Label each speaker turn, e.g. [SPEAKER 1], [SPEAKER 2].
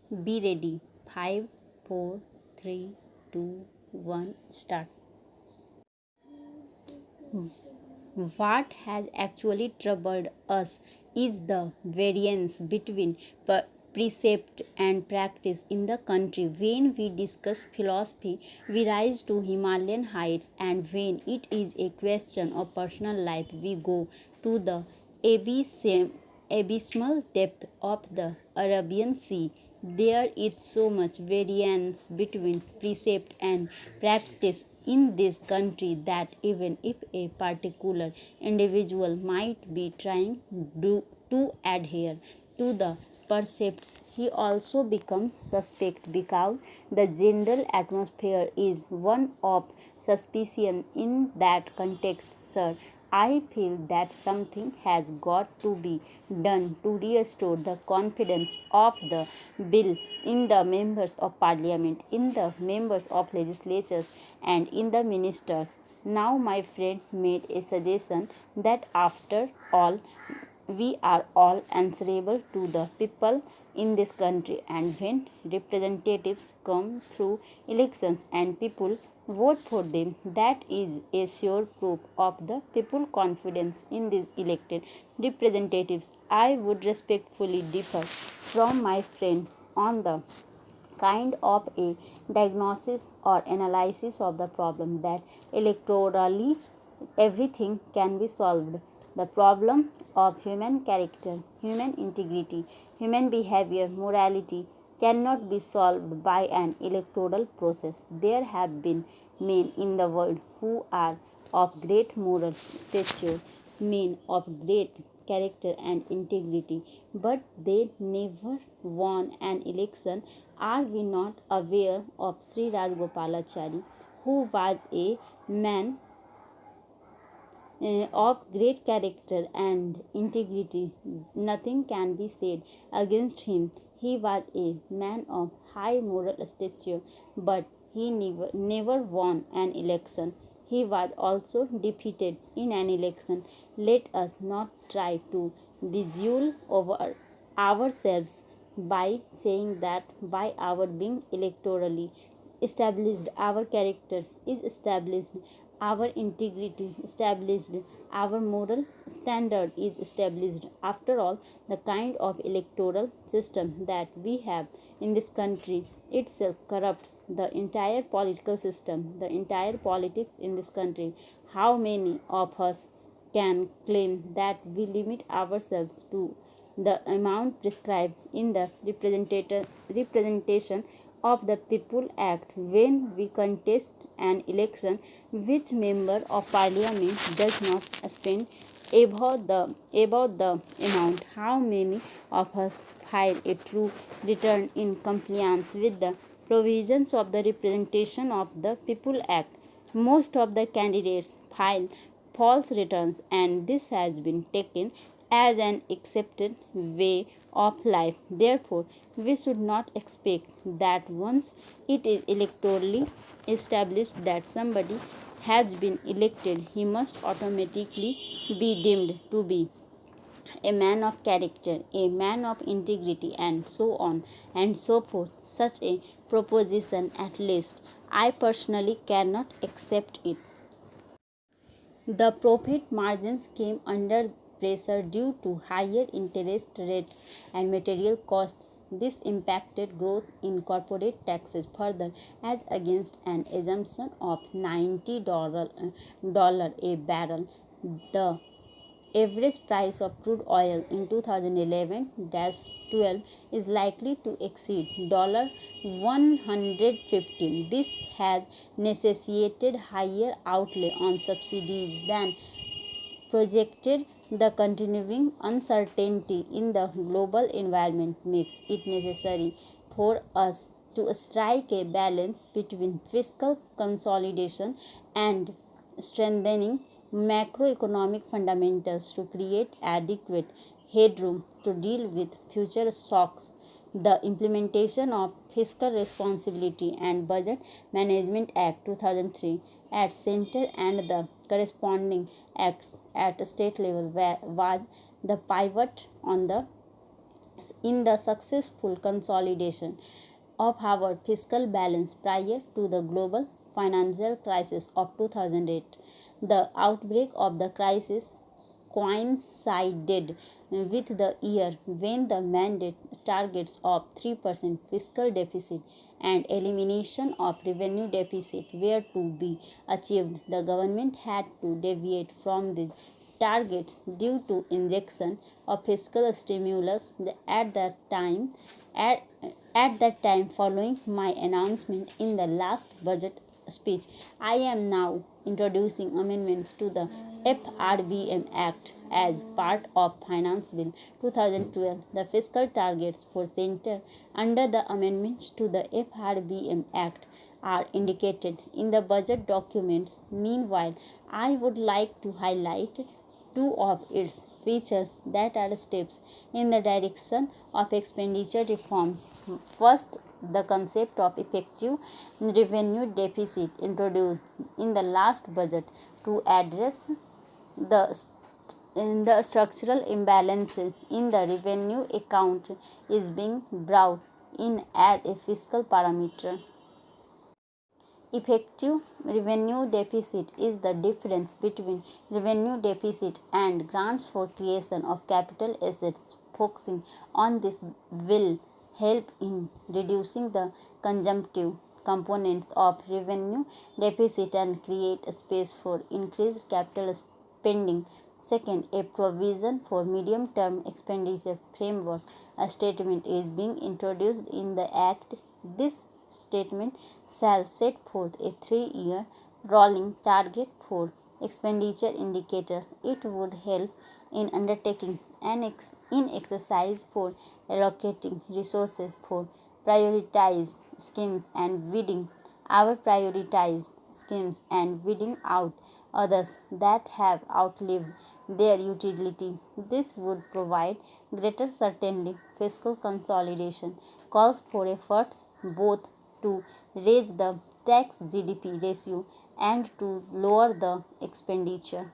[SPEAKER 1] Be ready. 5, 4, 3, 2, 1, start. What has actually troubled us is the variance between precept and practice in the country. When we discuss philosophy, we rise to Himalayan heights, and when it is a question of personal life, we go to the abysmal depth of the Arabian Sea. There is so much variance between precept and practice in this country that even if a particular individual might be trying to adhere to the precepts, he also becomes suspect because the general atmosphere is one of suspicion in that context, sir. I feel that something has got to be done to restore the confidence of the bill in the members of parliament, in the members of legislatures, and in the ministers. Now, my friend made a suggestion that after all, we are all answerable to the people in this country, and when representatives come through elections and people vote for them, that is a sure proof of the people confidence in these elected representatives. I would respectfully differ from my friend on the kind of a diagnosis or analysis of the problem that electorally everything can be solved. The problem of human character, human integrity, human behavior, morality cannot be solved by an electoral process. There have been men in the world who are of great moral stature, men of great character and integrity, but they never won an election. Are we not aware of Sri Rajgopalachari, who was a man of great character and integrity? Nothing can be said against him. He was a man of high moral stature, but he never won an election. He was also defeated in an election. Let us not try to bejewel over ourselves by saying that by our being electorally established, our character is established, our integrity established, our moral standard is established. After all, the kind of electoral system that we have in this country itself corrupts the entire political system, the entire politics in this country. How many of us can claim that we limit ourselves to the amount prescribed in the representation of the People Act when we contest an election? Which member of parliament does not spend above the amount? How many of us file a true return in compliance with the provisions of the Representation of the People Act? Most of the candidates file false returns, and this has been taken as an accepted way of life. Therefore, we should not expect that once it is electorally established that somebody has been elected, he must automatically be deemed to be a man of character, a man of integrity, and so on and so forth. Such a proposition, at least I personally cannot accept it. The profit margins came under pressure due to higher interest rates and material costs. This impacted growth in corporate taxes further, as against an assumption of $90 a barrel. The average price of crude oil in 2011-12 is likely to exceed $115. This has necessitated higher outlay on subsidies than projected. The continuing uncertainty in the global environment makes it necessary for us to strike a balance between fiscal consolidation and strengthening macroeconomic fundamentals to create adequate headroom to deal with future shocks. The implementation of Fiscal Responsibility and Budget Management Act 2003 at center and the corresponding acts at state level was the pivot on the in the successful consolidation of our fiscal balance prior to the global financial crisis of 2008. The outbreak of the crisis coincided with the year when the mandate targets of 3% fiscal deficit and elimination of revenue deficit were to be achieved. The government had to deviate from these targets due to injection of fiscal stimulus at that time at, at that time following my announcement in the last budget speech. I am now introducing amendments to the FRBM Act as part of Finance Bill 2012. The fiscal targets for center under the amendments to the FRBM Act are indicated in the budget documents. Meanwhile, I would like to highlight two of its features that are steps in the direction of expenditure reforms. First, the concept of effective revenue deficit introduced in the last budget to address the the structural imbalances in the revenue account is being brought in as a fiscal parameter. Effective revenue deficit is the difference between revenue deficit and grants for creation of capital assets. Focusing on this will help in reducing the consumptive components of revenue deficit and create a space for increased capital spending. Second, a provision for medium term expenditure framework. A statement is being introduced in the Act. This statement shall set forth a 3-year rolling target for expenditure indicators. It would help in undertaking in exercise for allocating resources for prioritized schemes and weeding our prioritized schemes and weeding out others that have outlived their utility. This would provide greater certainty. Fiscal consolidation calls for efforts both to raise the tax GDP ratio and to lower the expenditure.